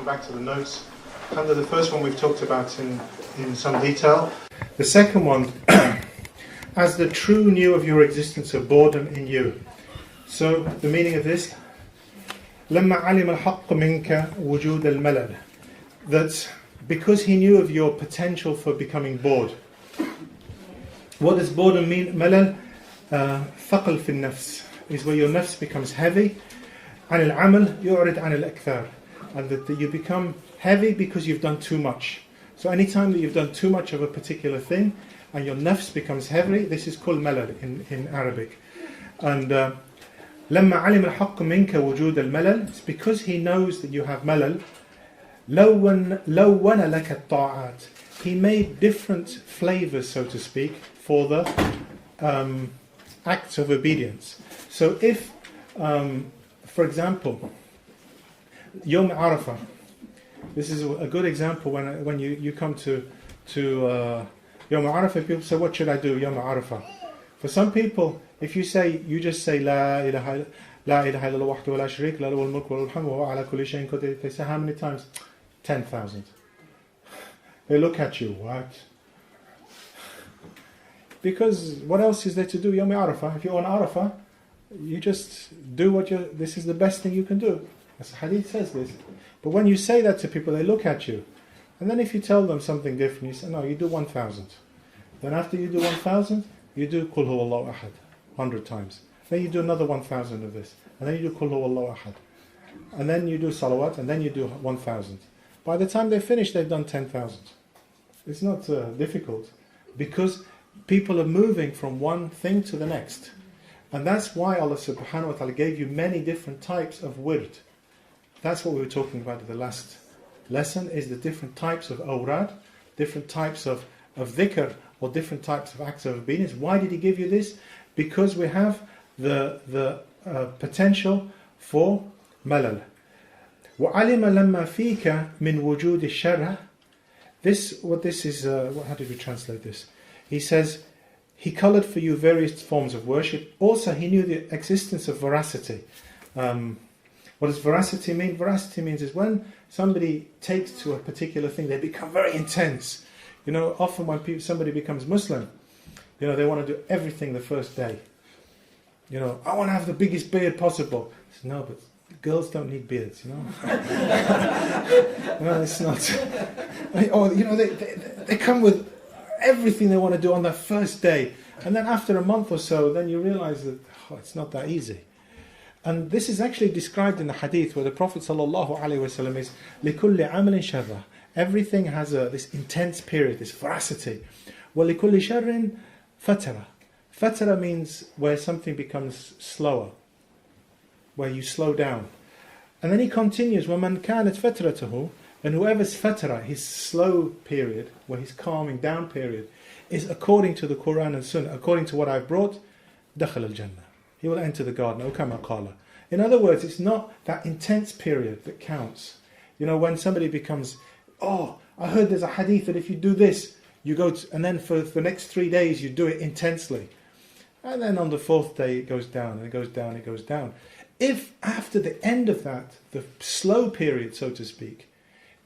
come back to the notes. Under the first one we've talked about in some detail. The second one, as the true knew of your existence of boredom in you. So the meaning of this, لما علم الحق منك وجود الملل. That because he knew of your potential for becoming bored. What does boredom mean? ملل ثقل في النفس is where your nafs becomes heavy. عن العمل يعرض عن الأكثر. And that you become heavy because you've done too much. So anytime that you've done too much of a particular thing and your nafs becomes heavy, this is called malal in Arabic. And لما علم الحق منك وجود الملل, it's because he knows that you have malal. لون لك الطاعات. He made different flavors, so to speak, for the acts of obedience. So if, for example, Yom Arafah, this is a good example when you come to Yom Arafah, people say, what should I do Yom Arafah? For some people, if you just say La ilaha illallah wahdahu la sharika lahu lahul mulku wa lahul hamdu wa huwa ala kulli shay'in qadir, they say how many times? 10,000. They look at you, what? Because what else is there to do Yom Arafah? If you're on Arafah, you just do this is the best thing you can do. As the hadith says this. But when you say that to people, they look at you. And then if you tell them something different, you say, no, you do 1,000. Then after you do 1,000, you do Qul Huwallahu Ahad 100 times. Then you do another 1,000 of this. And then you do Qul Huwallahu Ahad. And then you do Salawat, and then you do 1,000. By the time they finish, they've done 10,000. It's not difficult. Because people are moving from one thing to the next. And that's why Allah subhanahu wa ta'ala gave you many different types of wird. That's what we were talking about in the last lesson, is the different types of awrad, different types of dhikr, or different types of acts of obedience. Why did he give you this? Because we have the potential for malal. وَعَلِمَ لَمَّا فِيكَ مِنْ وُجُودِ الشَّرَّةِ. How did we translate this? He says, he coloured for you various forms of worship. Also, he knew the existence of veracity. What does veracity mean? Veracity means is when somebody takes to a particular thing, they become very intense. Often when somebody becomes Muslim, they want to do everything the first day. I want to have the biggest beard possible. No, but girls don't need beards, No, it's not. They come with everything they want to do on that first day. And then after a month or so, then you realize that it's not that easy. And this is actually described in the hadith where the Prophet ﷺ is لِكُلِّ عَمَلٍ شَرَّةٍ. Everything has this intense period, this veracity. وَلِكُلِّ شَرٍ فَتَرَةٍ. Fatara means where something becomes slower, where you slow down. And then he continues, وَمَنْ كَانَتْ فَتْرَتَهُ. And whoever's fatara, his slow period, where his calming down period, is according to the Quran and Sunnah, according to what I've brought, دَخَلَ الْجَنَّةِ. He will enter the garden. كَمَا قَالَ. In other words, it's not that intense period that counts. When somebody becomes, I heard there's a hadith that if you do this, you go and then for the next 3 days you do it intensely. And then on the 4th day it goes down, and it goes down, it goes down. If after the end of that, the slow period, so to speak,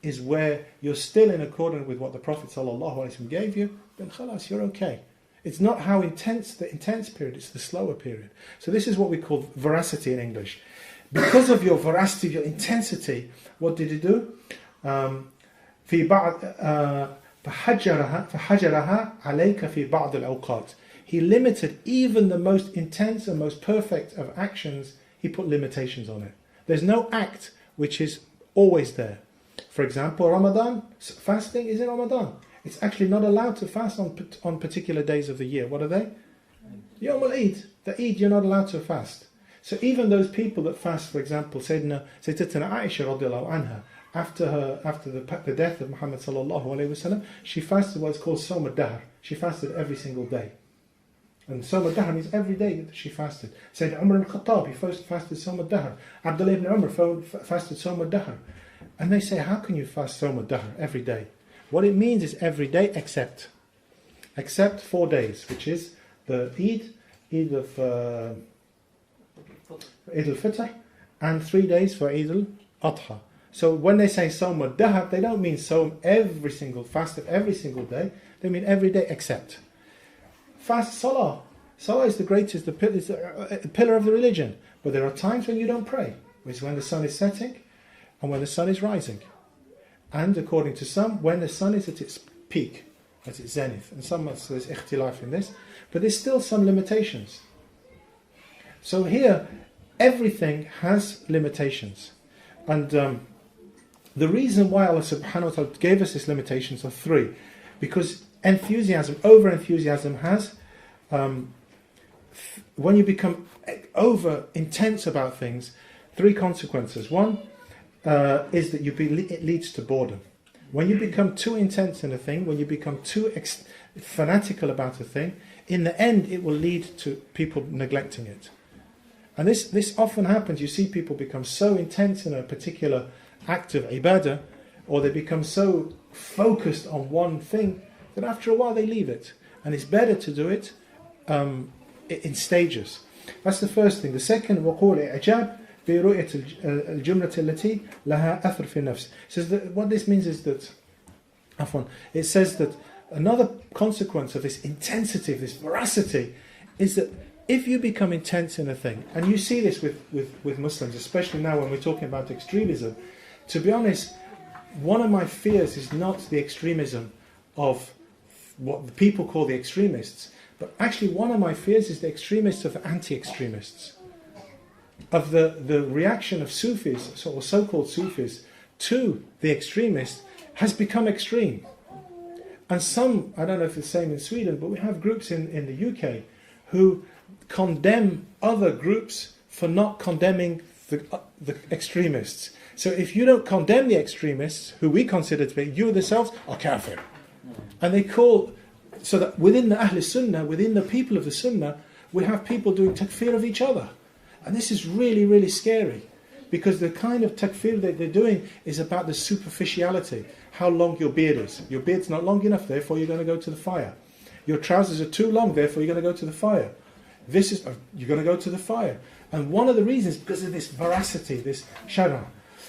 is where you're still in accordance with what the Prophet ﷺ gave you, then khalas, you're okay. It's not how intense the intense period, it's the slower period. So this is what we call veracity in English. Because of your veracity, your intensity, what did he do? فَحَجَرَهَا عَلَيْكَ فِي بَعْضِ الْأَوْقَاتِ. He limited even the most intense and most perfect of actions, he put limitations on it. There's no act which is always there. For example, Ramadan, fasting is in Ramadan. It's actually not allowed to fast on particular days of the year. What are they? Yawm al-Eid. The Eid, you're not allowed to fast. So even those people that fast, for example, Sayyidatuna Aisha radiallahu anha, after the death of Muhammad sallallahu alayhi wasallam, she fasted what's called Sawm al-Dahr. She fasted every single day. And Sawm al-Dahr means every day that she fasted. Sayyidina Umar al-Khattab, he first fasted Sawm al-Dahr. Abdullah ibn Umar fasted Sawm al-Dahr. And they say, how can you fast Sawm al-Dahr every day? What it means is every day except 4 days, which is the Eid of Eid al-Fitr, and 3 days for Eid al-Adha. So when they say Sawm al-Dahab, they don't mean Sawm every single fast of every single day. They mean every day except. Fast Salah. Salah is the greatest, the pillar of the religion. But there are times when you don't pray, which is when the sun is setting and when the sun is rising. And according to some, when the sun is at its peak, at its zenith. And some there's ikhtilaf in this. But there's still some limitations. So here, everything has limitations. And the reason why Allah subhanahu wa ta'ala gave us these limitations are three. Because enthusiasm, over-enthusiasm has, when you become over-intense about things, three consequences. One is that it leads to boredom. When you become too intense in a thing, when you become too fanatical about a thing, in the end it will lead to people neglecting it. And this often happens. You see people become so intense in a particular act of ibadah, or they become so focused on one thing that after a while they leave it. And it's better to do it in stages. That's the first thing. The second, وقول إعجاب برؤية الجملة التي لها أثر في النفس. Says that what this means is that, it says that another consequence of this intensity, this veracity, is that if you become intense in a thing, and you see this with Muslims, especially now when we're talking about extremism, to be honest, one of my fears is not the extremism of what the people call the extremists, but actually one of my fears is the extremists of the anti-extremists, of the reaction of Sufis, or so-called Sufis, to the extremists has become extreme. And some, I don't know if it's the same in Sweden, but we have groups in the UK who condemn other groups for not condemning the extremists. So if you don't condemn the extremists, who we consider to be, you themselves are kafir. And they call, so that within the Ahl Sunnah, within the people of the Sunnah, we have people doing takfir of each other. And this is really, really scary. Because the kind of takfir that they're doing is about the superficiality. How long your beard is. Your beard's not long enough, therefore you're going to go to the fire. Your trousers are too long, therefore you're going to go to the fire. You're going to go to the fire. And one of the reasons is because of this veracity, this shara.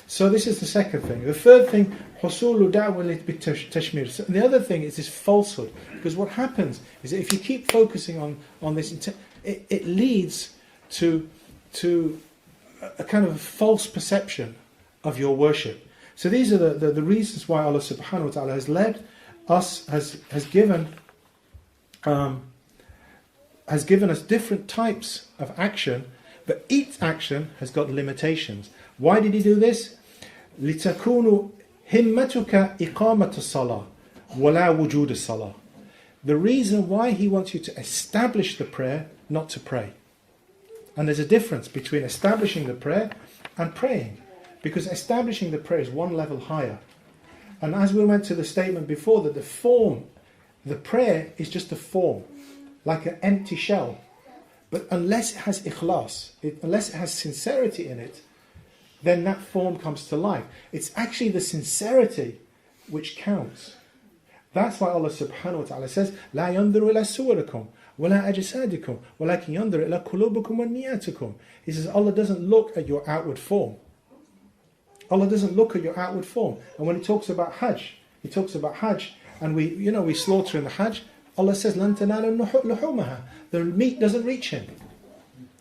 So this is the second thing. The third thing, حصول دعوة بالتشمير. The other thing is this falsehood. Because what happens is that if you keep focusing on this, it leads to a kind of a false perception of your worship. So these are the reasons why Allah subhanahu wa ta'ala has led us, has given us different types of action, but each action has got limitations. Why did He do this? لِتَكُونُ هِمَّتُكَ إِقَامَةَ الصَّلَاةِ وَلَا وُجُودَ الصَّلَاةِ. The reason why He wants you to establish the prayer, not to pray. And there's a difference between establishing the prayer and praying. Because establishing the prayer is one level higher. And as we went to the statement before, that the prayer is just a form, like an empty shell. But unless it has ikhlas, unless it has sincerity in it, then that form comes to life. It's actually the sincerity which counts. That's why Allah subhanahu wa ta'ala says, لا ينظر إلى صوركم ولا أجسادكم ولكن ينظر إلى قلوبكم ونياتكم. He says Allah doesn't look at your outward form. Allah doesn't look at your outward form. And when He talks about Hajj, He talks about Hajj, and we slaughter in the Hajj. Allah says, لَن تَنَالُوا لُحُومَهَا. The meat doesn't reach Him.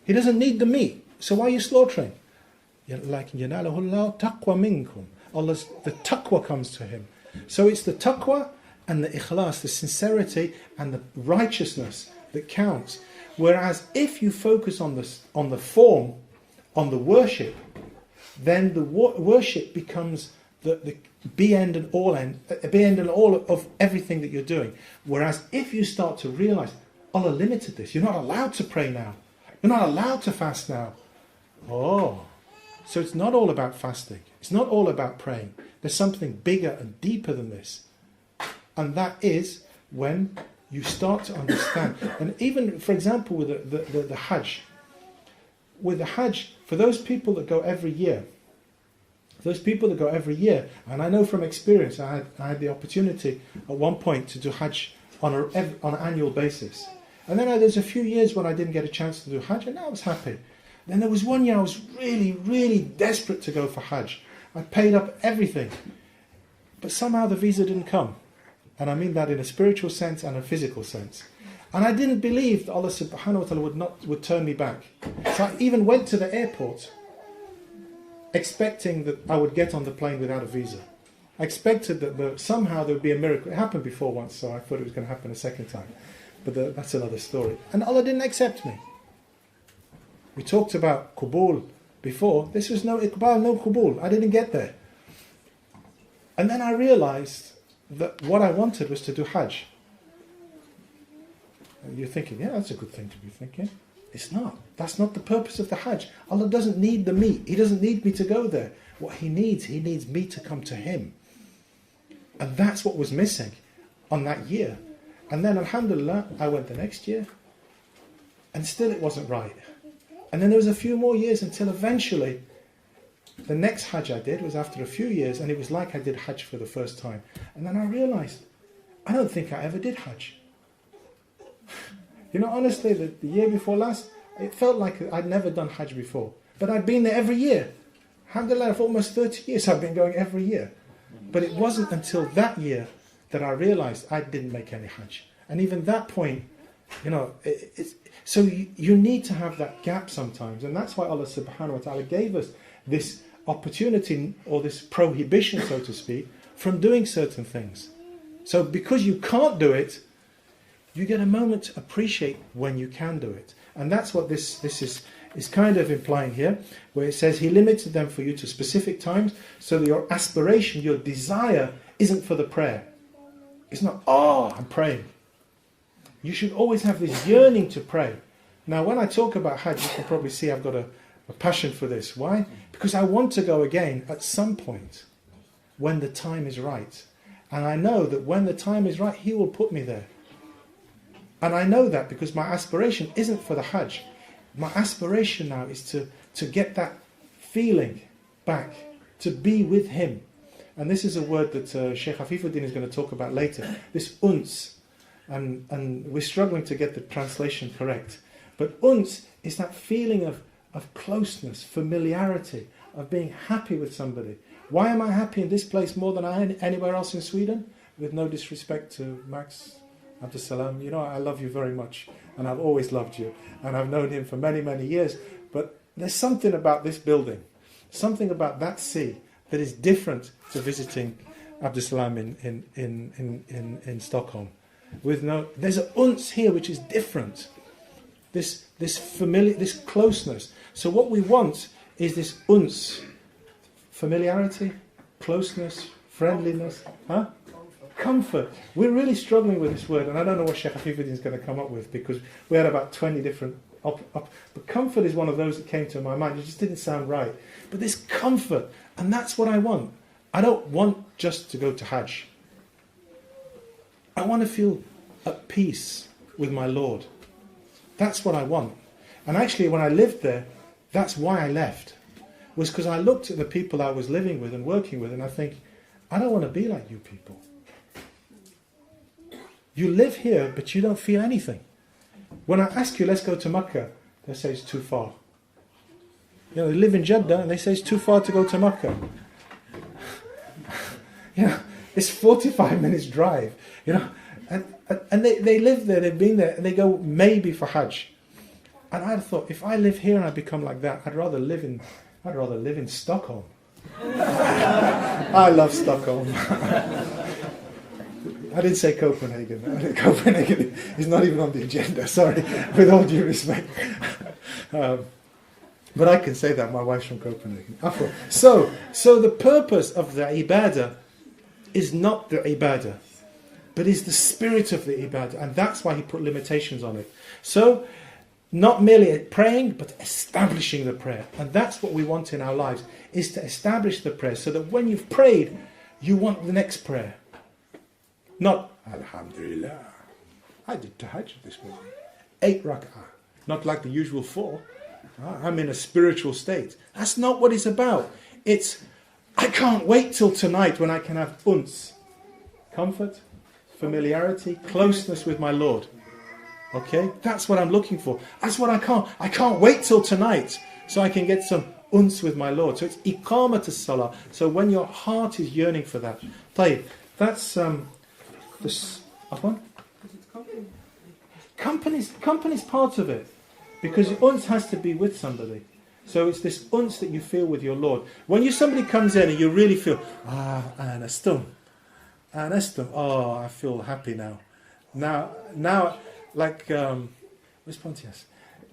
He doesn't need the meat. So why are you slaughtering? Like يَنَالَهُ اللَّهُ تَقْوَى مِنْكُمْ. The taqwa comes to Him. So it's the taqwa and the ikhlas, the sincerity and the righteousness that counts. Whereas if you focus on the form, on the worship, then the worship becomes the be end and all of everything that you're doing. Whereas if you start to realize, Allah limited this. You're not allowed to pray now. You're not allowed to fast now. So it's not all about fasting. It's not all about praying. There's something bigger and deeper than this. And that is when you start to understand. And even, for example, with the Hajj. With the Hajj, for those people that go every year, and I know from experience, I had the opportunity at one point to do Hajj on an annual basis. And then there's a few years when I didn't get a chance to do Hajj, and I was happy. Then there was one year I was really, really desperate to go for Hajj. I paid up everything. But somehow the visa didn't come. And I mean that in a spiritual sense and a physical sense. And I didn't believe that Allah subhanahu wa ta'ala would turn me back. So I even went to the airport expecting that I would get on the plane without a visa. I expected that somehow there would be a miracle. It happened before once, so I thought it was going to happen a second time. But that's another story. And Allah didn't accept me. We talked about Qubul before. This was no Iqbal, no Qubul. I didn't get there. And then I realized that what I wanted was to do Hajj. And you're thinking, yeah, that's a good thing to be thinking. It's not. That's not the purpose of the Hajj. Allah doesn't need the meat. He doesn't need me to go there. What He needs me to come to Him. And that's what was missing on that year. And then, alhamdulillah, I went the next year. And still it wasn't right. And then there was a few more years until eventually the next Hajj I did was after a few years, and it was like I did Hajj for the first time. And then I realized, I don't think I ever did Hajj. You know, honestly, the year before last, it felt like I'd never done Hajj before. But I'd been there every year. Alhamdulillah, for almost 30 years I've been going every year. But it wasn't until that year that I realized I didn't make any Hajj. And even that point, you know, so you need to have that gap sometimes. And that's why Allah subhanahu wa ta'ala gave us this opportunity, or this prohibition, so to speak, from doing certain things. So because you can't do it, you get a moment to appreciate when you can do it. And that's what this is kind of implying here, where it says He limited them for you to specific times, so that your aspiration, your desire, isn't for the prayer. It's not, oh, I'm praying. You should always have this yearning to pray. Now, when I talk about Hajj, you can probably see I've got a passion for this. Why? Because I want to go again at some point when the time is right. And I know that when the time is right, He will put me there. And I know that because my aspiration isn't for the Hajj. My aspiration now is to get that feeling back, to be with Him. And this is a word that Shaykh Afifuddin is going to talk about later. This uns. And we're struggling to get the translation correct. But uns is that feeling of closeness, familiarity, of being happy with somebody. Why am I happy in this place more than I am anywhere else in Sweden? With no disrespect to Max Abdussalam, you know, I love you very much, and I've always loved you, and I've known him for many, many years. But there's something about this building, something about that sea that is different to visiting Abdussalam in Stockholm. There's an uns here which is different. This familiar, this closeness. So what we want is this uns, familiarity, closeness, friendliness, comfort. We're really struggling with this word, and I don't know what Shaykh Afifuddin is going to come up with, because we had about 20 different but comfort is one of those that came to my mind. It just didn't sound right. But this comfort, and that's what I want. I don't want just to go to Hajj. I want to feel at peace with my Lord. That's what I want. And actually, when I lived there, that's why I left. Was because I looked at the people I was living with and working with, and I think, I don't want to be like you people. You live here, but you don't feel anything. When I ask you, let's go to Mecca, they say it's too far. You know, they live in Jeddah, and they say it's too far to go to Mecca. You know, it's 45 minutes drive. You know, and they live there, they've been there, and they go maybe for Hajj. And I thought, if I live here and I become like that, I'd rather live in Stockholm. I love Stockholm. I didn't say Copenhagen. Copenhagen is not even on the agenda, sorry, with all due respect. But I can say that, my wife's from Copenhagen. So the purpose of the ibadah is not the ibadah, but is the spirit of the ibadah, and that's why he put limitations on it. So, not merely praying, but establishing the prayer. And that's what we want in our lives, is to establish the prayer, so that when you've prayed, you want the next prayer. Not, Alhamdulillah, I did tahajjud this morning. 8 rak'ah. Not like the usual 4. I'm in a spiritual state. That's not what it's about. It's, I can't wait till tonight when I can have uns. Comfort, familiarity, closeness with my Lord. Okay? That's what I'm looking for. That's what I can't wait till tonight so I can get some uns with my Lord. So it's iqamat as-salah. So when your heart is yearning for that. طيب, that's this one. Company's part of it, because uns has to be with somebody. So it's this uns that you feel with your Lord. When somebody comes in and you really feel, anastum, oh, I feel happy now. Now, like, responsias.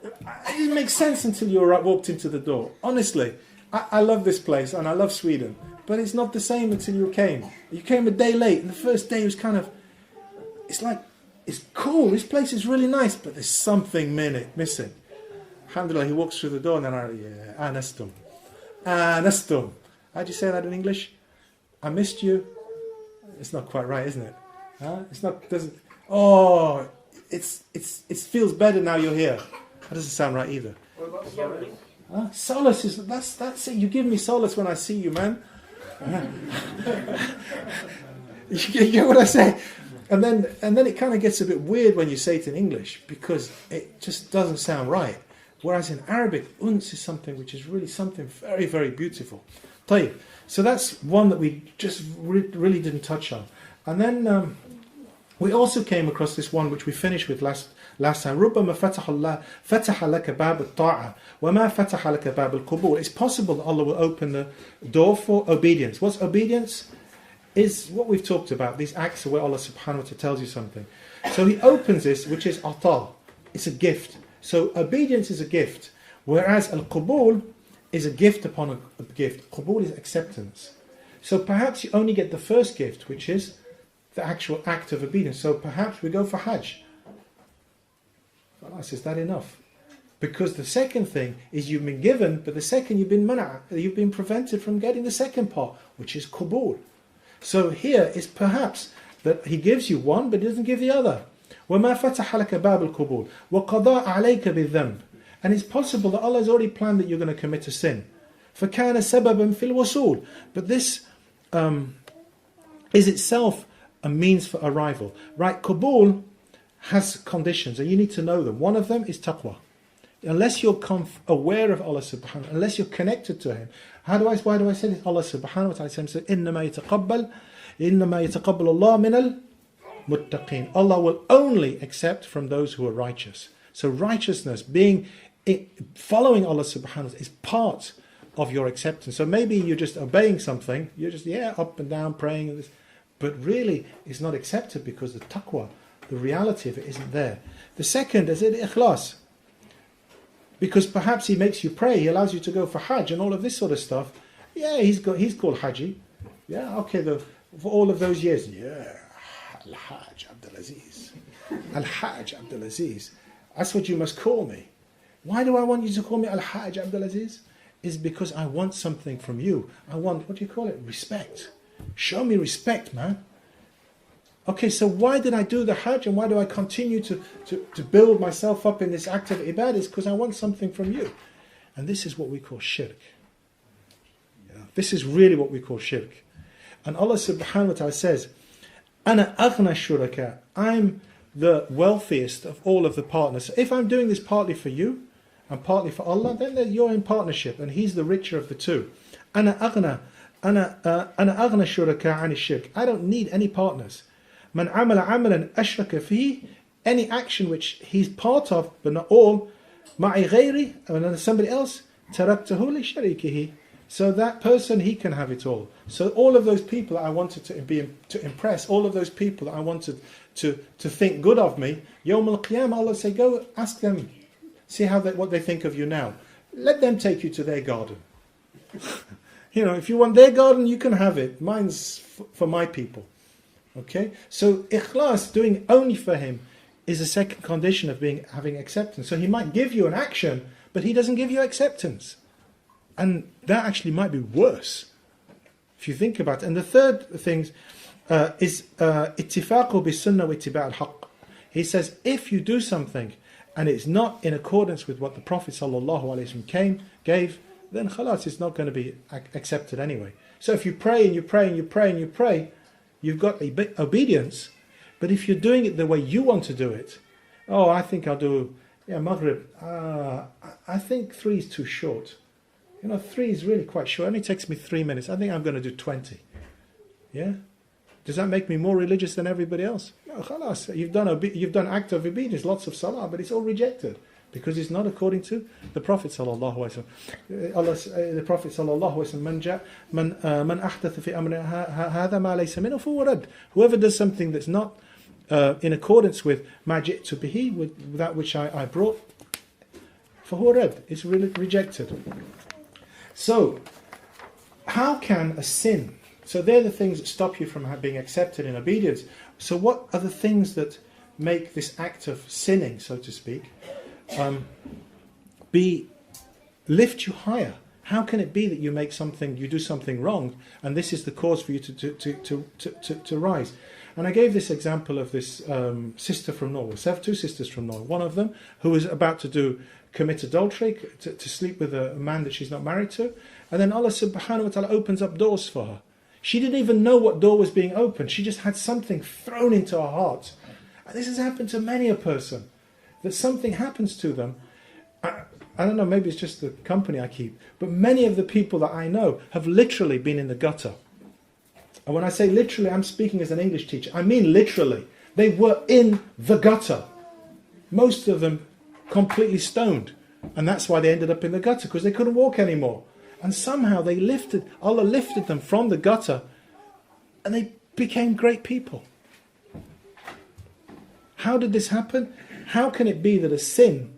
It didn't make sense until you walked into the door. Honestly, I love this place and I love Sweden, but it's not the same until you came. You came a day late, and the first day was kind of, it's like, it's cool, this place is really nice, but there's something missing. Alhamdulillah, he walks through the door and then anastum. How do you say that in English? I missed you. It's not quite right, isn't it? It's not, it feels better now you're here. That doesn't sound right either. What about solace? Solace is, that's it. You give me solace when I see you, man. You get what I say? And then it kind of gets a bit weird when you say it in English, because it just doesn't sound right. Whereas in Arabic, uns is something which is really something very, very beautiful. طيب. So that's one that we just really didn't touch on. And then we also came across this one which we finished with last time. رُبَّمَا فَتَحَ لَكَ بَابَ الطَّاعَةِ وَمَا فَتَحَ لَكَ بَابَ الْقُبُورِ. It's possible that Allah will open the door for obedience. What's obedience? Is what we've talked about, these acts where Allah subhanahu wa ta'ala tells you something. So He opens this, which is ata. It's a gift. So obedience is a gift, whereas al-qubul is a gift upon a gift. Qubul is acceptance. So perhaps you only get the first gift, which is the actual act of obedience. So perhaps we go for Hajj. Is that enough? Because the second thing is you've been given, but the second you've been prevented from getting the second part, which is qubul. So here is perhaps that He gives you one, but He doesn't give the other. وَمَا فَتَحَ لَكَ بَابَ الْقُبُولِ وَقَضَاءَ عَلَيْكَ بِالذَّنْبِ. And it's possible that Allah has already planned that you're going to commit a sin. فَكَانَ سَبَبًا فِي الْوَصُولِ. But this is itself a means for arrival. Right, qubul has conditions, and you need to know them. One of them is taqwa. Unless you're aware of Allah subhanahu wa ta'ala, unless you're connected to Him. Why do I say this? Allah subhanahu wa ta'ala says, إِنَّمَا يَتَقَبَّلُ اللَّهُ مِنَ الْمُتَّقِينَ. Allah will only accept from those who are righteous. So righteousness, following Allah subhanahu wa ta'ala is part of your acceptance. So maybe you're just obeying something, you're just, up and down praying, and this, but really it's not accepted because the taqwa, the reality of it isn't there. The second is ikhlas. Because perhaps He makes you pray, He allows you to go for Hajj and all of this sort of stuff. He's called Haji. For all of those years. Al-Hajj Abdulaziz. Al-Hajj Abdulaziz. That's what you must call me. Why do I want you to call me Al-Hajj Abdulaziz? Is because I want something from you. I want, what do you call it? Respect. Show me respect, man. Okay, so why did I do the Hajj, and why do I continue to build myself up in this act of ibadah? It's because I want something from you. And this is what we call shirk. This is really what we call shirk. And Allah subhanahu wa ta'ala says, أَنَا أَغْنَى الشُّرَكَاءِ. I'm the wealthiest of all of the partners. So if I'm doing this partly for you and partly for Allah, then you're in partnership and He's the richer of the two. أَنَا أَغْنَى الشُّرَكَاءِ عَنِ الشِّرْكِ. I don't need any partners. مَنْ عَمَلَ عَمَلًا أَشْرَكَ فِيهِ. Any action which he's part of, but not all, مَعِ غَيْرِ, and somebody else, تَرَكْتَهُ لِشَرِيكِهِ. So that person, he can have it all. So all of those people that I wanted to impress, all of those people that I wanted to think good of me, Yawm al-Qiyamah, Allah say, go ask them, see what they think of you now. Let them take you to their garden. If you want their garden, you can have it. Mine's for my people. Okay? So ikhlas, doing only for Him, is a second condition of having acceptance. So He might give you an action, but He doesn't give you acceptance. And that actually might be worse, if you think about it. And the third thing is ittifaqu bis-sunnah wa ittiba' al-haqq. He says, if you do something and it's not in accordance with what the Prophet ﷺ gave, then khalas, it's not going to be accepted anyway. So if you pray and you pray and you pray and you pray, you've got obedience. But if you're doing it the way you want to do it, I think I'll do Maghrib. I think 3 is too short. 3 is really quite short. It only takes me 3 minutes. I think I'm going to do 20. Yeah? Does that make me more religious than everybody else? No, khalas. You've done act of obedience, lots of salah, but it's all rejected because it's not according to the Prophet sallallahu alaihi wasallam. The Prophet sallallahu alaihi wasallam, man ahdatha fi amrina hadha ma laysa minhu fahuwa radd. Whoever does something that's not in accordance with ma ji'tu bihi, with that which I brought, fahuwa radd, it's really rejected. So, how can a sin? So they're the things that stop you from being accepted in obedience. So what are the things that make this act of sinning, so to speak, lift you higher? How can it be that you do something wrong, and this is the cause for you to rise? And I gave this example of this sister from Norway. So I have 2 sisters from Norway. One of them who was about to commit adultery, to sleep with a man that she's not married to, and then Allah subhanahu wa ta'ala opens up doors for her. She didn't even know what door was being opened. She just had something thrown into her heart. And this has happened to many a person, that something happens to them. I don't know, maybe it's just the company I keep, but many of the people that I know have literally been in the gutter. And when I say literally, I'm speaking as an English teacher. I mean literally. They were in the gutter. Most of them completely stoned. And that's why they ended up in the gutter, because they couldn't walk anymore. And somehow Allah lifted them from the gutter, and they became great people. How did this happen? How can it be that a sin,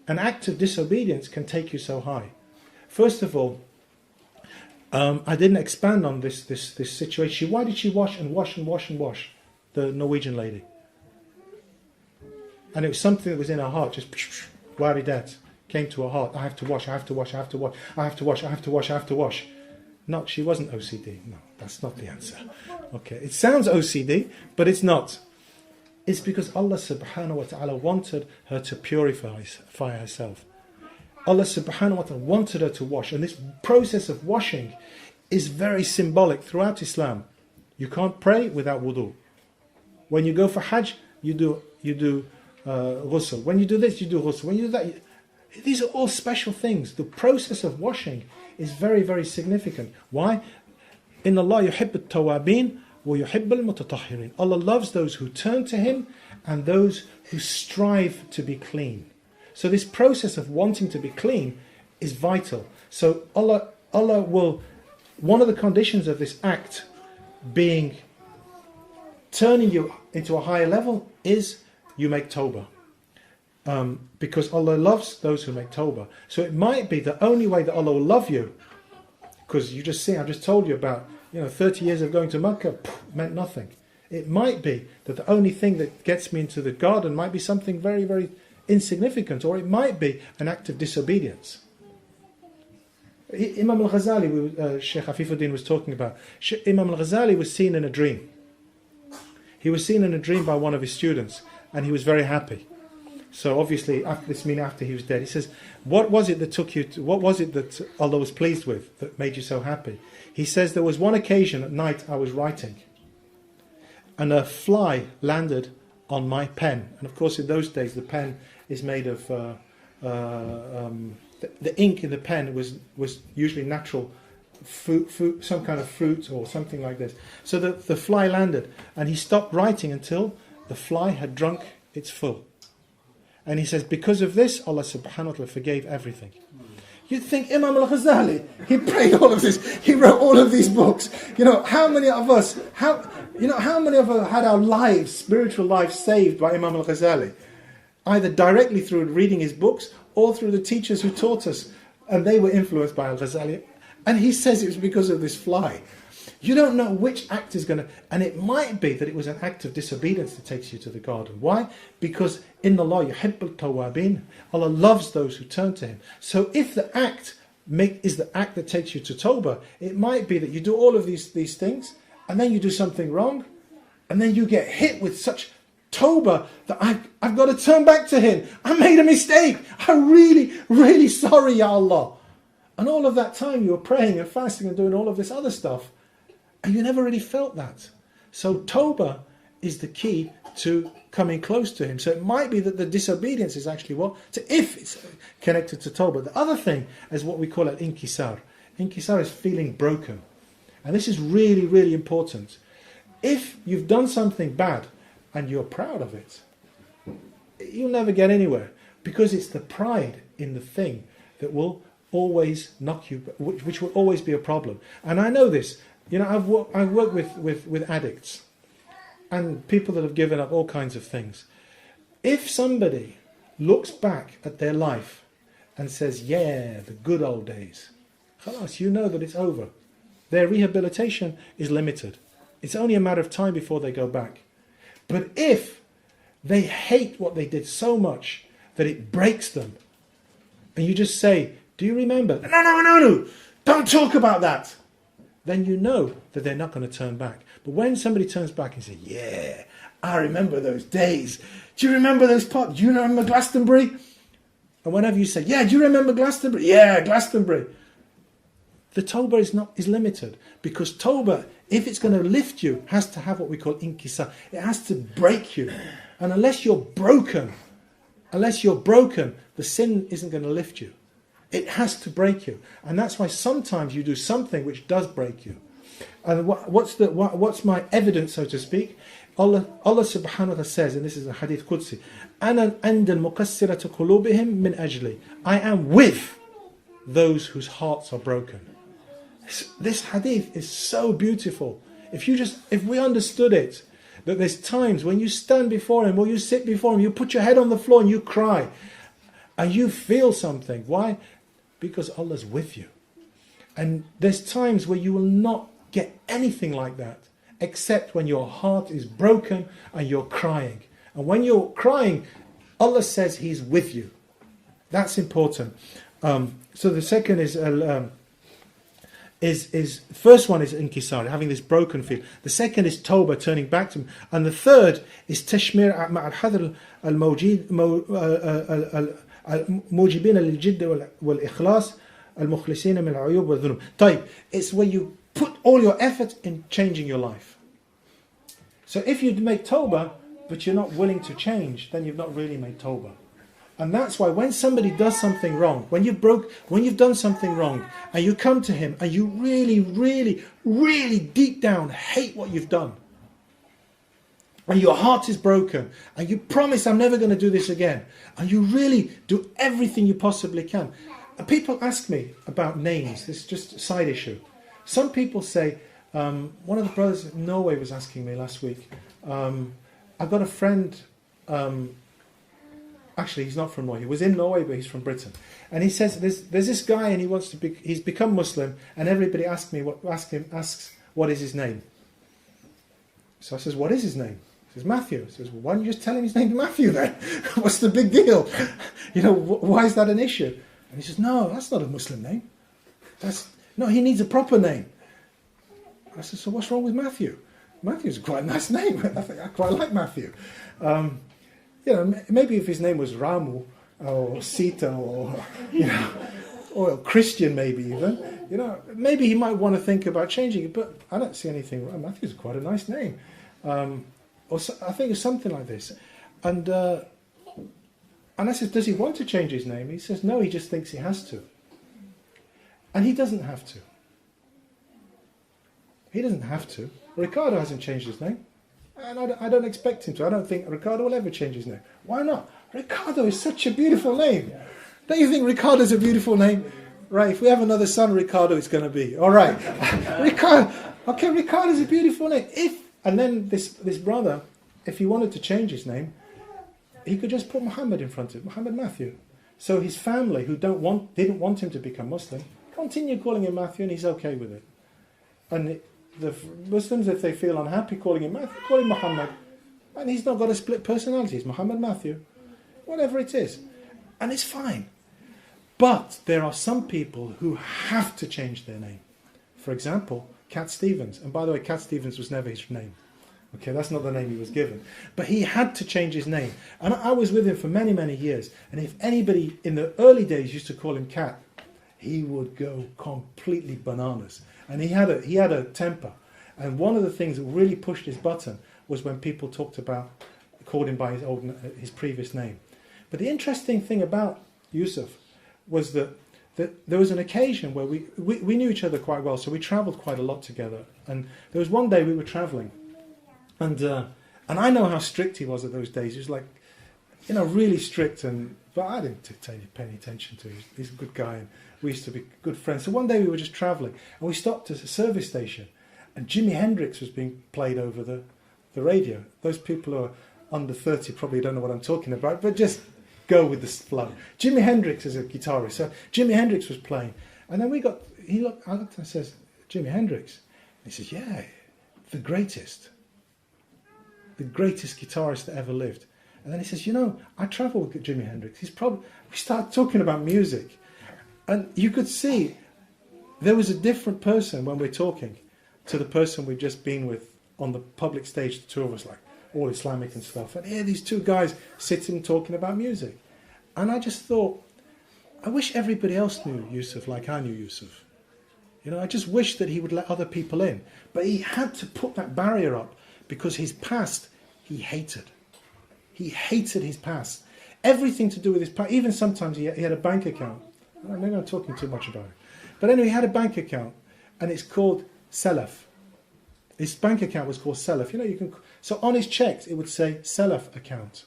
an act of disobedience, can take you so high? First of all, I didn't expand on this situation. Why did she wash, the Norwegian lady? And it was something that was in her heart, just waridat. Came to her heart. I have to wash. Not, she wasn't OCD. No, that's not the answer. Okay, it sounds OCD, but it's not. It's because Allah subhanahu wa ta'ala wanted her to purify herself. Allah subhanahu wa ta'ala wanted her to wash. And this process of washing is very symbolic throughout Islam. You can't pray without wudu. When you go for Hajj, you do ghusl. When you do this, you do ghusl. When you do that, these are all special things. The process of washing is very, very significant. Why? Inna Allah yuhibbu at-tawabin wa yuhibbu al-mutatahhirin. Allah loves those who turn to Him and those who strive to be clean. So this process of wanting to be clean is vital. So Allah will, one of the conditions of this act being turning you into a higher level is you make tawbah. Because Allah loves those who make tawbah. So it might be the only way that Allah will love you, because you just see, I just told you about 30 years of going to Mecca, meant nothing. It might be that the only thing that gets me into the garden might be something very, very insignificant, or it might be an act of disobedience. Imam al-Ghazali, Shaykh Afifuddin was talking about, Imam al-Ghazali was seen in a dream. He was seen in a dream by one of his students, and he was very happy. So obviously, after he was dead, he says, what was it that Allah was pleased with, that made you so happy? He says, there was one occasion at night I was writing, and a fly landed on my pen. And of course, in those days, the pen is made of, the ink in the pen was usually natural fruit, some kind of fruit or something like this. So the fly landed, and he stopped writing until the fly had drunk its fill. And he says, because of this, Allah subhanahu wa ta'ala forgave everything. You'd think Imam al-Ghazali, he prayed all of this, he wrote all of these books. How many of us had our lives, spiritual lives, saved by Imam al-Ghazali? Either directly through reading his books or through the teachers who taught us. And they were influenced by al-Ghazali. And he says it was because of this fly. You don't know which act is going to... And it might be that it was an act of disobedience that takes you to the garden. Why? Because Inna Allah yuhibbul tawabin. Allah loves those who turn to Him. So if the act is the act that takes you to Tawbah, it might be that you do all of these things, and then you do something wrong, and then you get hit with such Tawbah that I've got to turn back to Him. I made a mistake. I'm really, really sorry, Ya Allah. And all of that time you were praying and fasting and doing all of this other stuff, and you never really felt that. So Tawbah is the key to coming close to him. So it might be that the disobedience is actually what? If it's connected to Tawbah. The other thing is what we call al-inkisar. Inkisar is feeling broken. And this is really, really important. If you've done something bad and you're proud of it, you'll never get anywhere, because it's the pride in the thing that will always knock you, which will always be a problem. And I know this. You know, I've worked with addicts and people that have given up all kinds of things. If somebody looks back at their life and says, yeah, the good old days, khalas, you know that it's over. Their rehabilitation is limited. It's only a matter of time before they go back. But if they hate what they did so much that it breaks them, and you just say, do you remember? No, don't talk about that. Then you know that they're not going to turn back. But when somebody turns back and says, yeah, I remember those days. Do you remember those pots? Do you remember Glastonbury? And whenever you say, yeah, do you remember Glastonbury? Yeah, Glastonbury. The Tawbah is limited, because Tawbah, if it's going to lift you, has to have what we call inkisar. It has to break you. And unless you're broken, the sin isn't going to lift you. It has to break you. And that's why sometimes you do something which does break you. And what's my evidence, so to speak? Allah subhanahu wa ta'ala says, and this is a hadith Qudsi, أَنَا عَنْدَ الْمُقَسِّرَةِ قُلُوبِهِمْ مِنْ أَجْلِي. I am with those whose hearts are broken. This hadith is so beautiful. If we understood it, that there's times when you stand before him or you sit before him, you put your head on the floor and you cry and you feel something. Why? Because Allah's with you. And there's times where you will not get anything like that except when your heart is broken and you're crying. And when you're crying, Allah says He's with you. That's important. So the second is first one is inkisar, having this broken feel. The second is tawbah, turning back to him. And the third is tashmir مع الحذر الموجبين للجد والإخلاص المخلصين من العيوب والذنوب. طيب, it's where you put all your effort in changing your life. So if you make tawbah but you're not willing to change, then you've not really made tawbah. And that's why when somebody does something wrong, when you've done something wrong, and you come to him and you really, really, really deep down hate what you've done, and your heart is broken, and you promise, I'm never going to do this again, and you really do everything you possibly can. And people ask me about names. This is just a side issue. Some people say, one of the brothers in Norway was asking me last week, I've got a friend, actually he's not from Norway, he was in Norway but he's from Britain, and he says there's this guy and he's become Muslim, and everybody asks what is his name. So I says, what is his name? He says, Matthew. He says, well, why don't you just tell him his name's Matthew then? What's the big deal? You know, why is that an issue? And he says, no, that's not a Muslim name. No, he needs a proper name. I said, so what's wrong with Matthew? Matthew's quite a nice name. I quite like Matthew. You know, maybe if his name was Ramu or Sita or, you know, or Christian maybe even, you know, maybe he might want to think about changing it, but I don't see anything wrong. Matthew's quite a nice name. Or so, I think it's something like this. And I said, does he want to change his name? He says, no, he just thinks he has to. And he doesn't have to. He doesn't have to. Ricardo hasn't changed his name. And I don't expect him to. I don't think Ricardo will ever change his name. Why not? Ricardo is such a beautiful name. Don't you think Ricardo's a beautiful name? Right, if we have another son, Ricardo it's going to be. All right. Ricardo's a beautiful name. And then this brother, if he wanted to change his name, he could just put Muhammad in front of it, Muhammad Matthew. So his family, who didn't want him to become Muslim, continue calling him Matthew, and he's okay with it. And the Muslims, if they feel unhappy calling him Matthew, call him Muhammad. And he's not got a split personality. He's Muhammad Matthew. Whatever it is. And it's fine. But there are some people who have to change their name. For example, Cat Stevens. And by the way, Cat Stevens was never his name. Okay, that's not the name he was given. But he had to change his name. And I was with him for many, many years. And if anybody in the early days used to call him Cat, he would go completely bananas. And he had a temper. And one of the things that really pushed his button was when people called him by his previous name. But the interesting thing about Yusuf was that there was an occasion where we knew each other quite well, so we travelled quite a lot together. And there was one day we were travelling, and I know how strict he was at those days. He was like, really strict, but I didn't pay any attention to him. He's a good guy, and we used to be good friends. So one day we were just travelling, and we stopped at a service station, and Jimi Hendrix was being played over the radio. Those people who are under 30 probably don't know what I'm talking about, but just go with the flow. Jimi Hendrix is a guitarist, so Jimi Hendrix was playing, and then I looked and says, Jimi Hendrix? And he says, yeah, the greatest guitarist that ever lived. And then he says, I travel with Jimi Hendrix. We started talking about music, and you could see there was a different person when we're talking to the person we've just been with on the public stage, the two of us, like all Islamic and stuff. And here these two guys sitting talking about music. And I just thought, I wish everybody else knew Yusuf like I knew Yusuf. I just wish that he would let other people in. But he had to put that barrier up because his past, he hated. He hated his past. Everything to do with his past. Even sometimes he had a bank account. Maybe I'm talking too much about it. But anyway, he had a bank account, and it's called Salaf. His bank account was called Salaf. So on his checks, it would say Salaf account.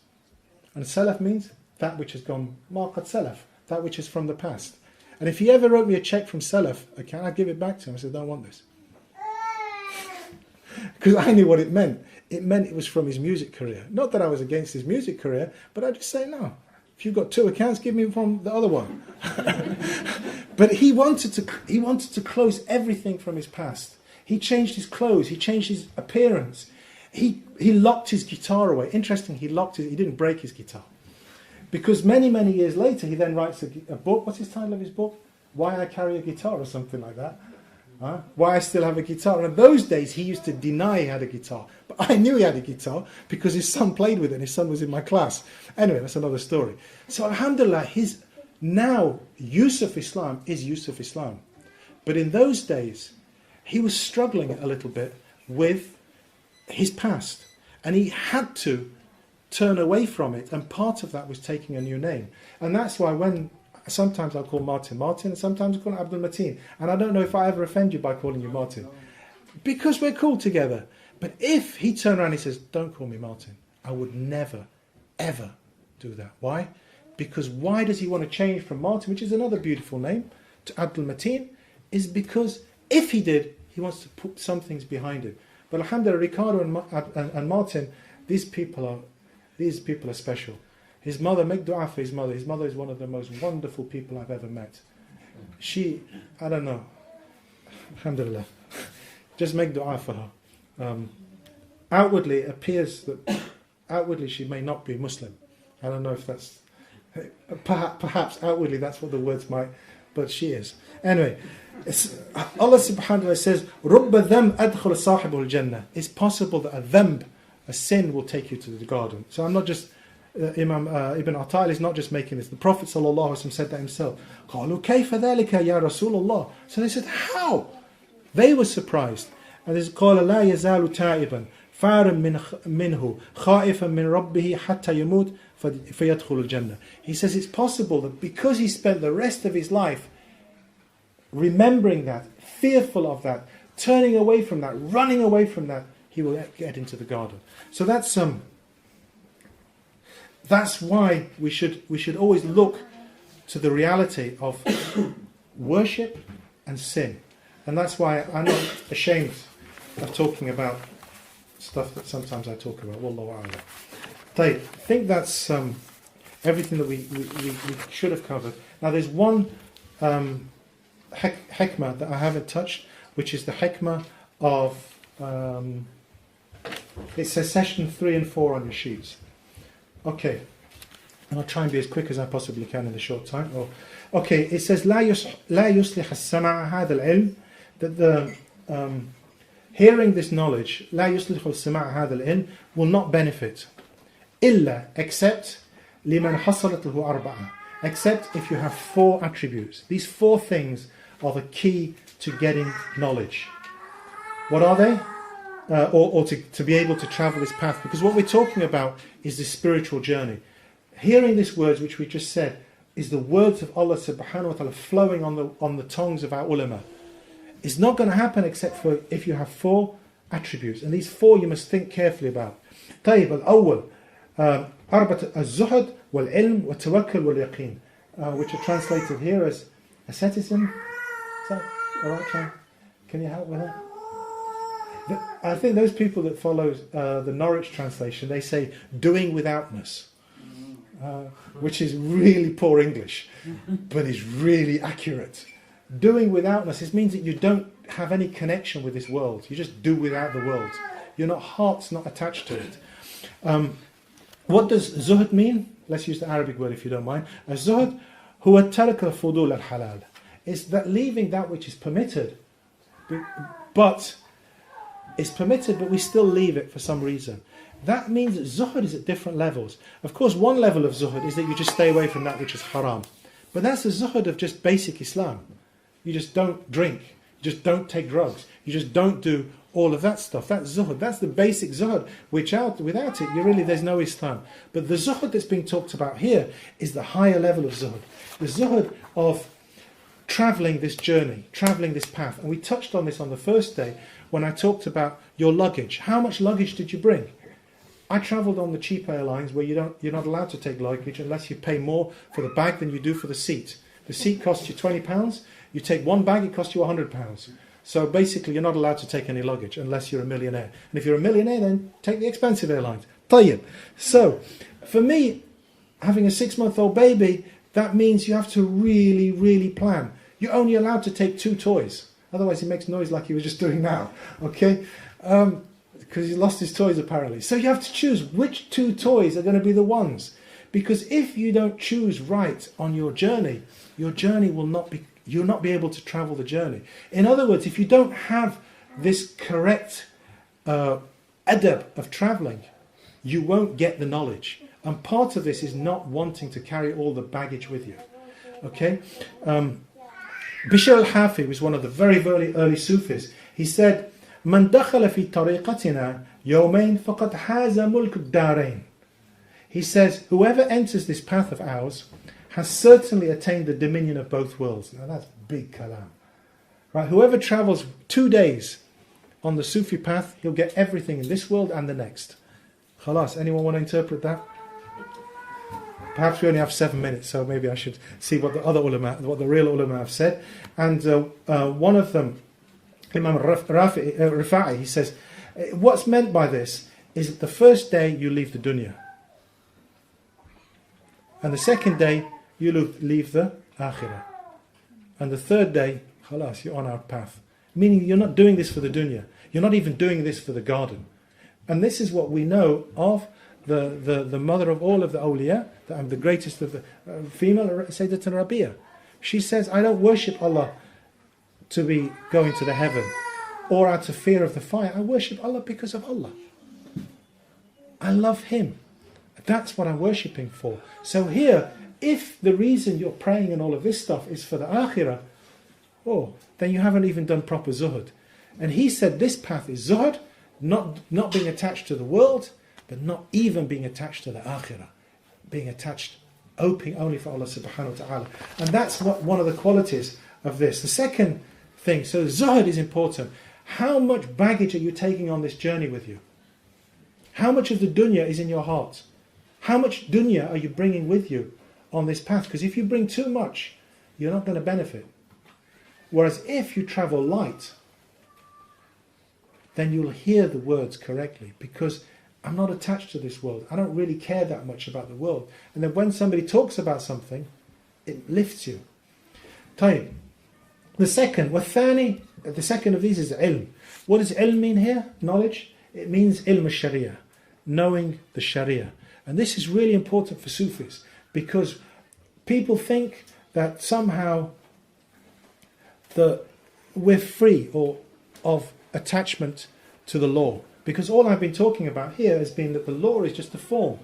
And Salaf means that which has gone, Marqat Salaf, that which is from the past. And if he ever wrote me a check from Salaf account, I'd give it back to him. I said, I don't want this. Because I knew what it meant. It meant it was from his music career. Not that I was against his music career, but I'd just say, no. If you've got two accounts, give me from the other one. But he wanted to close everything from his past. He changed his clothes. He changed his appearance. He locked his guitar away. Interesting, he didn't break his guitar. Because many, many years later, he then writes a book. What's his title of his book? Why I Carry a Guitar, or something like that. Why I Still Have a Guitar. And in those days, he used to deny he had a guitar. But I knew he had a guitar because his son played with it and his son was in my class. Anyway, that's another story. So alhamdulillah, now Yusuf Islam is Yusuf Islam. But in those days, he was struggling a little bit with his past. And he had to turn away from it. And part of that was taking a new name. And that's why sometimes I'll call Martin Martin, and sometimes I call him Abdul Mateen. And I don't know if I ever offend you by calling you Martin. Because we're cool together. But if he turned around and he says, don't call me Martin, I would never, ever do that. Why? Because why does he want to change from Martin, which is another beautiful name, to Abdul Mateen? Is because if he did, he wants to put some things behind it. But alhamdulillah, Ricardo and Martin, these people are special. His mother, make dua for his mother. His mother is one of the most wonderful people I've ever met. I don't know. Alhamdulillah. Just make dua for her. Outwardly, it appears that outwardly she may not be Muslim. I don't know if that's... Perhaps outwardly that's what the words might... But she is. Anyway, Allah subhanahu wa ta'ala says, رُبَّ ذَنْبْ أَدْخُلَ صَاحِبُ الْجَنَّةِ. It's possible that a sin will take you to the garden. So I'm not just... Imam Ibn Ata'il is not just making this. The Prophet ﷺ said that himself. قَالُوا كَيْفَ ذَلِكَ يَا رَسُولَ اللَّهِ. So they said, how? They were surprised. And this قال لا يزال تائبا فارا منه خائفا من ربه حتى يموت فيدخل الجنة. He says it's possible that because he spent the rest of his life remembering that, fearful of that, turning away from that, running away from that, he will get into the garden. So that's why we should always look to the reality of worship and sin. And that's why I'm not ashamed of talking about stuff that sometimes I talk about. Wallahu a'lam. I think that's everything that we should have covered. Now there's one hikmah that I haven't touched, which is the hikmah of it says session 3 and 4 on your sheets. Okay, and I'll try and be as quick as I possibly can in the short time. Okay, it says لا يصلح السمع هذا العلم, that the hearing this knowledge, لا يصلح السمع هذا العلم, will not benefit إلا, except لمن حصلت له أربعة, except if you have 4 attributes. These 4 things are the key to getting knowledge. What are they? or to be able to travel this path. Because what we're talking about is the spiritual journey. Hearing these words, which we just said, is the words of Allah subhanahu wa ta'ala flowing on the tongues of our ulama. It's not going to happen except for if you have 4 attributes. And these 4 you must think carefully about. طيب الأول أربعة الزهد والعلم والتوكل واليقين, which are translated here as asceticism. Is that all right, Sean? Can you help with that? I think those people that follow the Norwich translation, they say doing withoutness, which is really poor English, but is really accurate. Doing withoutness, it means that you don't have any connection with this world. You just do without the world. Your heart's not attached to it. What does zuhd mean? Let's use the Arabic word if you don't mind. Az-zuhd huwa tark al-fudul al-halal. It's that leaving that which is permitted, but it's permitted, but we still leave it for some reason. That means that zuhd is at different levels. Of course, one level of zuhd is that you just stay away from that which is haram. But that's the zuhd of just basic Islam. You just don't drink. You just don't take drugs. You just don't do all of that stuff. That's zuhd. That's the basic zuhd. Without it, there's no Islam. But the zuhd that's being talked about here is the higher level of zuhd. The zuhd of travelling this journey, travelling this path. And we touched on this on the first day when I talked about your luggage. How much luggage did you bring? I travelled on the cheap airlines where you're not allowed to take luggage unless you pay more for the bag than you do for the seat. The seat costs you £20. You take one bag, it costs you £100. So basically you're not allowed to take any luggage unless you're a millionaire. And if you're a millionaire, then take the expensive airlines. طيب. So for me, having a 6-month-old baby, that means you have to really, really plan. You're only allowed to take 2 toys. Otherwise he makes noise like he was just doing now. Okay? Because he lost his toys apparently. So you have to choose which 2 toys are going to be the ones. Because if you don't choose right on your journey will not be, you'll not be able to travel the journey. In other words, if you don't have this correct adab of travelling, you won't get the knowledge. And part of this is not wanting to carry all the baggage with you. Okay? Bishr al-Hafi was one of the very, very early Sufis. He said, من دخل في طريقتنا يومين فقد حاز ملك الدارين. He says, whoever enters this path of ours has certainly attained the dominion of both worlds. Now that's big kalam. Right? Whoever travels 2 days on the Sufi path, he'll get everything in this world and the next. Khalas, anyone want to interpret that? Perhaps we only have 7 minutes, so maybe I should see what the other ulama, what the real ulama have said. And one of them, Imam Rifa'i, he says, what's meant by this is that the first day you leave the dunya. And the second day you leave the akhirah. And the third day, khalas, you're on our path. Meaning you're not doing this for the dunya. You're not even doing this for the garden. And this is what we know of the mother of all of the awliya, the greatest of the female, Sayyidatuna Rabi'a. She says, I don't worship Allah to be going to the heaven or out of fear of the fire. I worship Allah because of Allah. I love Him. That's what I'm worshipping for. So here, if the reason you're praying and all of this stuff is for the akhirah, then you haven't even done proper zuhud. And he said this path is zuhud, not being attached to the world, but not even being attached to the akhirah. Being attached only for Allah subhanahu wa ta'ala. And that's one of the qualities of this. The second thing, so zuhud is important. How much baggage are you taking on this journey with you? How much of the dunya is in your heart? How much dunya are you bringing with you on this path? Because if you bring too much, you're not going to benefit. Whereas if you travel light, then you'll hear the words correctly, because I'm not attached to this world. I don't really care that much about the world. And then when somebody talks about something, it lifts you. طيب. The second of these is ilm. What does ilm mean here? Knowledge. It means ilm al-sharia, knowing the sharia. And this is really important for Sufis, because people think that somehow we're free of attachment to the law. Because all I've been talking about here has been that the law is just a form.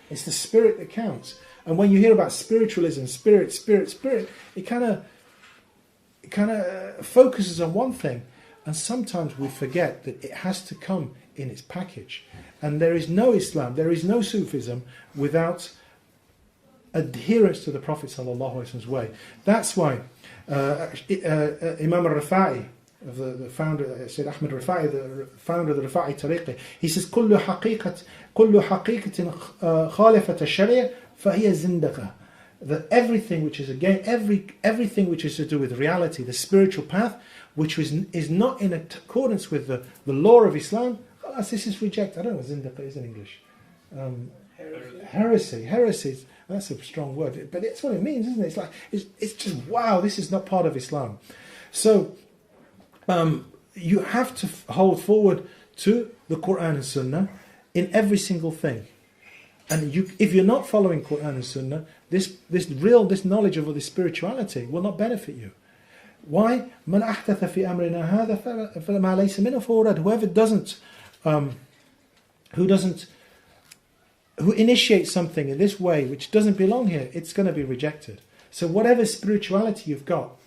It's the spirit that counts. And when you hear about spiritualism, spirit, it kind of focuses on one thing. And sometimes we forget that it has to come in its package. And there is no Islam, there is no Sufism without adherence to the Prophet ﷺ's way. That's why Imam al-Rifa'i, the founder, Sayyid Ahmed Rifa'i, the founder of the Rifa'i Tariqi, he says, كل حقيقة خالفة الشريعة فهي زندقة. That everything which is again, everything which is to do with reality, the spiritual path, which is not in accordance with the law of Islam, this is rejected. I don't know what zindiqa is in English. Heresy. That's a strong word, but it's what it means, isn't it? It's like it's just wow. This is not part of Islam. So you have to hold forward to the Quran and Sunnah in every single thing. And if you're not following Quran and Sunnah, this knowledge of this spirituality will not benefit you. Why? من أحدث في أمرنا هذا فما ليس منه فهو رد. Who initiates something in this way which doesn't belong here, it's going to be rejected. So whatever spirituality you've got,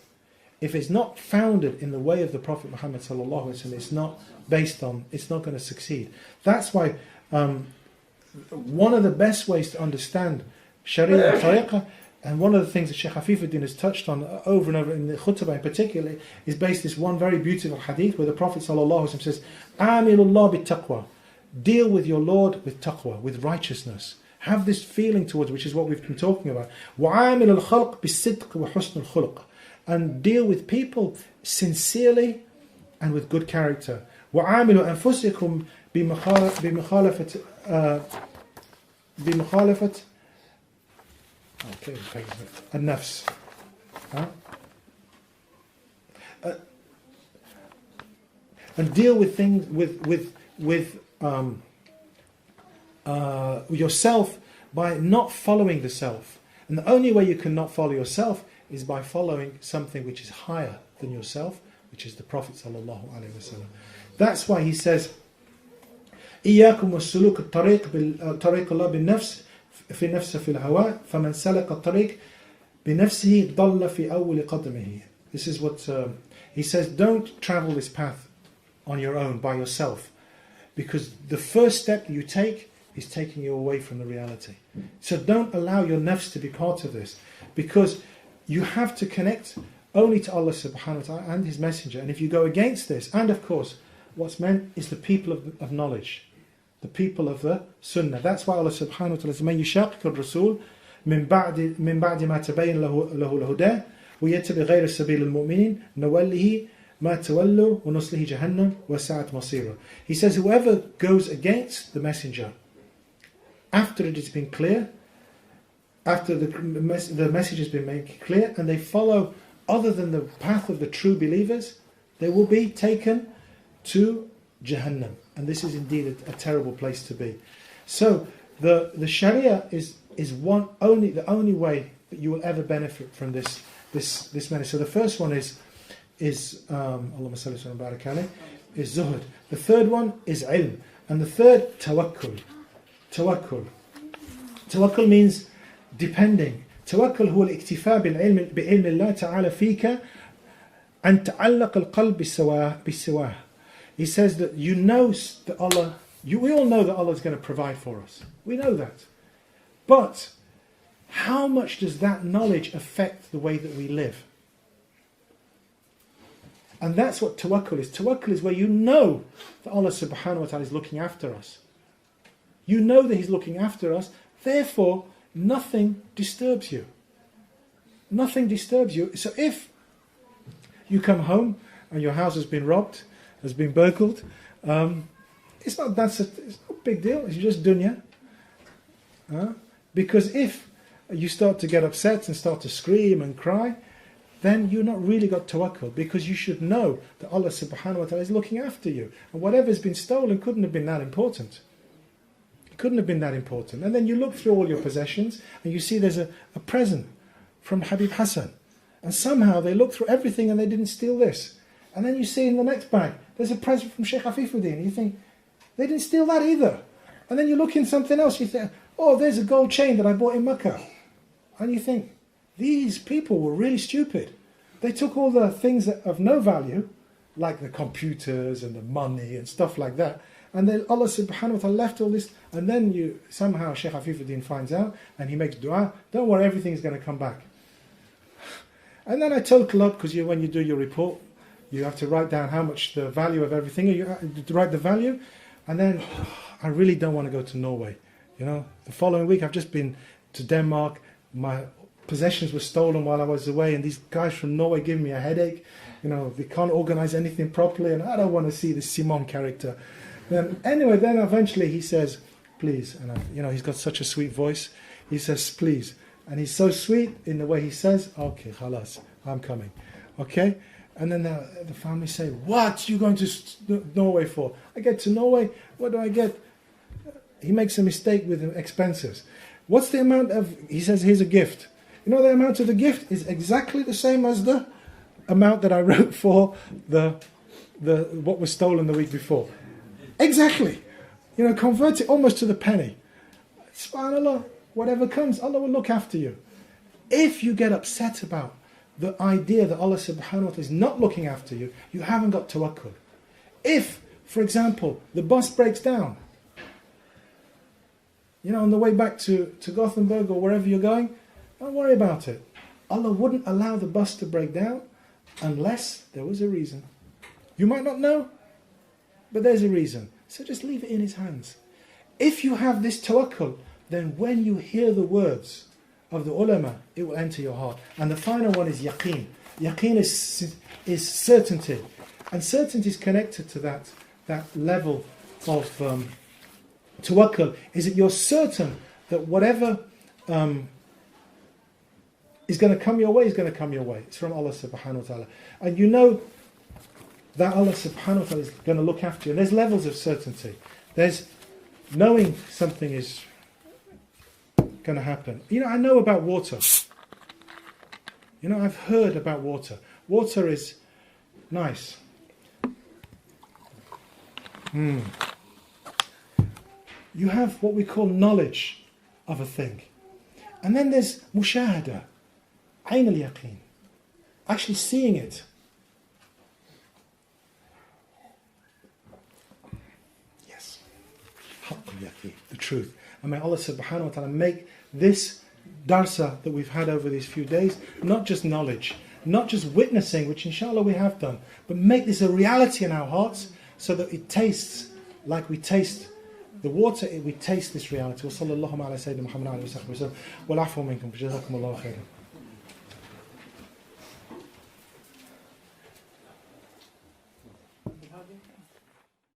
if it's not founded in the way of the Prophet Muhammad sallallahu alaihi wasallam, it's not based on, it's not going to succeed. That's why one of the best ways to understand Sharia and Tariqah, and one of the things that Shaykh Afifuddin has touched on over and over in the khutbah in particular, is based this one very beautiful hadith where the Prophet sallallahu alaihi wasallam says, "Amilullah bit-taqwa." Deal with your Lord with taqwa, with righteousness. Have this feeling towards, which is what we've been talking about. وَعَامِلُ الْخَلْقِ بِالصِّدْقِ وَحُسْنُ الْخُلُقِ. And deal with people sincerely and with good character. وَعَامِلُ أَنفُسِكُمْ بِمُخَالَفَةِ النَّفْس. And deal with things with yourself by not following the self. And the only way you can not follow yourself is by following something which is higher than yourself, which is the Prophet sallallahu alaihi wasallam. That's why he says, إياكم والسلوك طريق الله بالنفس في نفسه في الهواء فمن سلك الطريق بنفسه ضل في أول قدمه. This is what he says, don't travel this path on your own, by yourself. Because the first step you take is taking you away from the reality. So don't allow your nafs to be part of this. Because you have to connect only to Allah subhanahu wa ta'ala and His Messenger. And if you go against this, and of course, what's meant is the people of knowledge. The people of the Sunnah. That's why Allah subhanahu wa ta'ala says, مَنْ يُشَاقِقُ الرَّسُولِ مِنْ بَعْدِ مَا تَبَيَّنَ لَهُ الْهُدَى وَيَتَّبِعْ غَيْرَ سَبِيلِ الْمُؤْمِنِينَ نَوَلِّهِ مَا تَوَلُّوا وَنُصْلِهِ جَهَنَّمَ وَسَاءَتْ مَصِيرًا. He says, whoever goes against the Messenger after it has been clear, after the message has been made clear, and they follow other than the path of the true believers, they will be taken to Jahannam. And this is indeed a terrible place to be. So the Sharia is the only way that you will ever benefit from this manner. So the first one is Allahumma salli wa sallim barak alayh, is zuhud. The third one is ilm. And the third, tawakkul. Tawakkul means depending. توكل هو الاكتفاء بعلم الله تعالى فيك أن تعلق القلب بالسواه. He says that you know that Allah, we all know that Allah is going to provide for us. We know that. But how much does that knowledge affect the way that we live? And that's what tawakkul is. Tawakkul is where you know that Allah subhanahu wa ta'ala is looking after us. You know that He's looking after us, therefore nothing disturbs you. Nothing disturbs you. So if you come home and your house has been robbed, has been burgled, it's not a big deal. It's just dunya. Because if you start to get upset and start to scream and cry, then you've not really got tawakkul, because you should know that Allah subhanahu wa ta'ala is looking after you. And whatever's been stolen couldn't have been that important. It couldn't have been that important. And then you look through all your possessions and you see there's a present from Habib Hassan. And somehow they look through everything and they didn't steal this. And then you see in the next bag, there's a present from Shaykh Afifuddin. And you think, they didn't steal that either. And then you look in something else, you think, oh, there's a gold chain that I bought in Mecca. And you think, these people were really stupid. They took all the things of no value like the computers and the money and stuff like that. And then Allah subhanahu wa ta'ala left all this, and then somehow Shaykh Afifuddin finds out and he makes dua, don't worry, everything's going to come back. And then I total up, because when you do your report, you have to write down how much the value of everything, you have to write the value, and then I really don't want to go to Norway. The following week I've just been to Denmark, my possessions were stolen while I was away, and these guys from Norway give me a headache. They can't organize anything properly, and I don't want to see this Simon character. Then eventually he says, please, and he's got such a sweet voice. He says, please, and he's so sweet in the way he says, okay, khalas, I'm coming, okay. And then the family say, what you going to Norway for? I get to Norway, what do I get? He makes a mistake with expenses. What's the amount of? He says, here's a gift. The amount of the gift is exactly the same as the amount that I wrote for the what was stolen the week before. Exactly. Convert it almost to the penny. SubhanAllah, whatever comes, Allah will look after you. If you get upset about the idea that Allah subhanahu wa ta'ala is not looking after you, you haven't got tawakkul. If, for example, the bus breaks down, on the way back to Gothenburg or wherever you're going, don't worry about it. Allah wouldn't allow the bus to break down unless there was a reason. You might not know, but there's a reason. So just leave it in His hands. If you have this tawakkul, then when you hear the words of the ulama, it will enter your heart. And the final one is yaqeen. Yaqeen is certainty. And certainty is connected to that level of tawakkul. Is that you're certain that whatever is going to come your way is going to come your way. It's from Allah subhanahu wa ta'ala. And you know that Allah subhanahu wa ta'ala is going to look after you. And there's levels of certainty. There's knowing something is going to happen. I know about water. I've heard about water. Water is nice. You have what we call knowledge of a thing. And then there's mushahada, ayn al-yaqeen, actually seeing it. Yes, haqq al-yaqeen, the truth. And may Allah subhanahu wa ta'ala make this darsa that we've had over these few days not just knowledge, not just witnessing, which inshallah we have done, but make this a reality in our hearts so that it tastes like we taste the water, we taste this reality. Wa sallallahu ala sayyidina Muhammad wa sallam. Wal afu minkum. Jazakumullahu khairan.